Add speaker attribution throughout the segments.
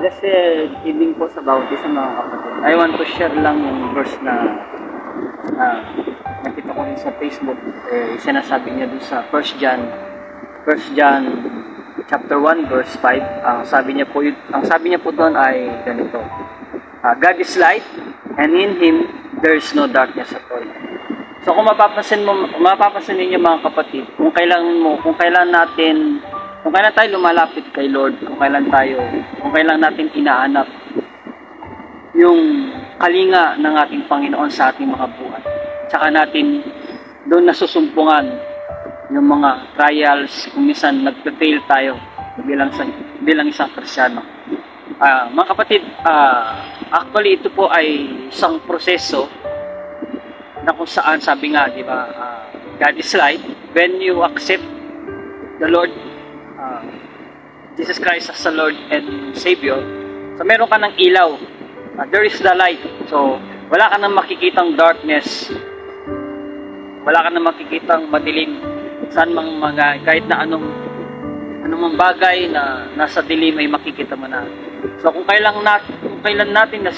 Speaker 1: Kasi evening po sa bautism mga kapatid. I want to share lang yung verse na nakita ko rin sa Facebook. Sinasabi niya dun sa 1 John chapter 1 verse 5. Ang sabi niya po doon ay ganito. God is light and in Him there is no darkness at all. So kung mapapansin niyo mga kapatid, kung kailan tayo lumalapit kay Lord, kung kailan natin inaanap yung kalinga ng ating Panginoon sa ating mga buhay. Tsaka natin doon nasusumpungan yung mga trials, kung minsan nagpe-fail tayo bilang isang Kristiyano. Mga kapatid, actually ito po ay isang proseso na kung saan sabi nga, di ba, God is light. When you accept the Lord Jesus Christ as the Lord and Savior, so meron ka ng ilaw. There is the light. So wala ka nang makikitang darkness, wala ka nang makikitang madilim, saan mang kahit na anong bagay na nasa dilim ay makikita mo na. So kung kailan natin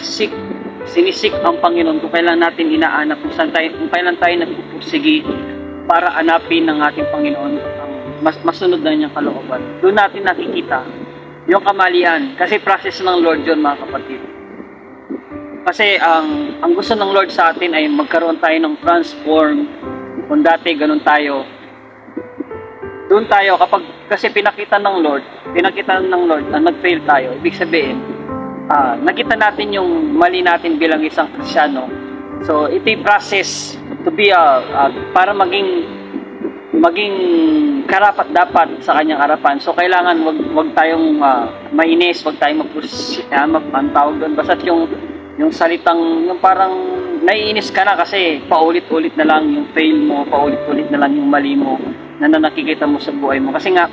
Speaker 1: sinisik ang Panginoon, kung kailan natin inaanap, kung kailan tayo nagpupursigi para hanapin ng ating Panginoon ang masunod na niyang kalooban, doon natin nakikita yung kamalian. Kasi process ng Lord yun mga kapatid. Kasi ang gusto ng Lord sa atin ay magkaroon tayo ng transform. Kung dati ganun tayo, doon tayo kasi pinakita ng Lord na nag-fail tayo, ibig sabihin nakita natin yung mali natin bilang isang Kristiyano. So ito yung process to be para maging karapat-dapat sa kanyang harapan. So kailangan wag tayong mainis, wag tayong ang tawag doon, basta yung salitang yung parang naiinis ka na kasi paulit-ulit na lang yung fail mo, paulit-ulit na lang yung mali mo na nakikita mo sa buhay mo. Kasi nga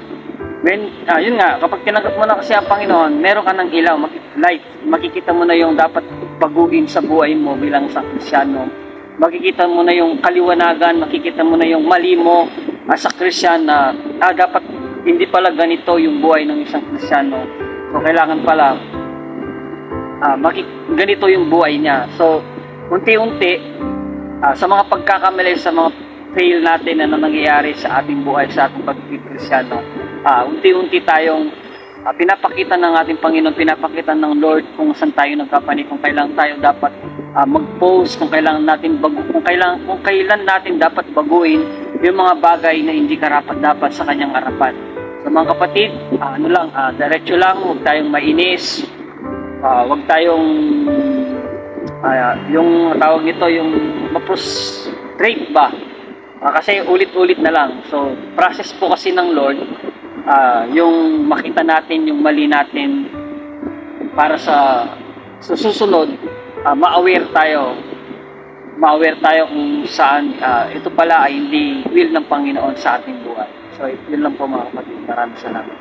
Speaker 1: yun nga, kapag tinanggap mo na kasi ang Panginoon, meron ka ng ilaw, light, makikita mo na yung dapat baguhin sa buhay mo bilang isang Kristiyano. Makikita mo na yung kaliwanagan, makikita mo na yung mali mo as a Christian na dapat hindi pala ganito yung buhay ng isang Kristiyano. So kailangan pala ganito yung buhay niya. So unti-unti sa mga pagkakamali, sa mga fail natin na nangyayari sa ating buhay, sa ating pagiging Kristiyano, unti-unti tayong pinapakita ng ating Panginoon, pinapakita ng Lord kung saan tayo nagkapani, kung kailan tayo dapat mag-post, kung kailan natin dapat baguhin yung mga bagay na hindi karapat-dapat sa kanyang harapan. So mga kapatid, diretso lang, huwag tayong mainis, huwag tayong yung tawag nito, yung ma-frustrate ba? Kasi ulit-ulit na lang. So process po kasi ng Lord, yung makita natin yung mali natin para sa susunod, ma-aware tayo kung saan ito pala ay hindi will ng Panginoon sa ating buhay. So yun lang po mga kapatid. Maraming salamat.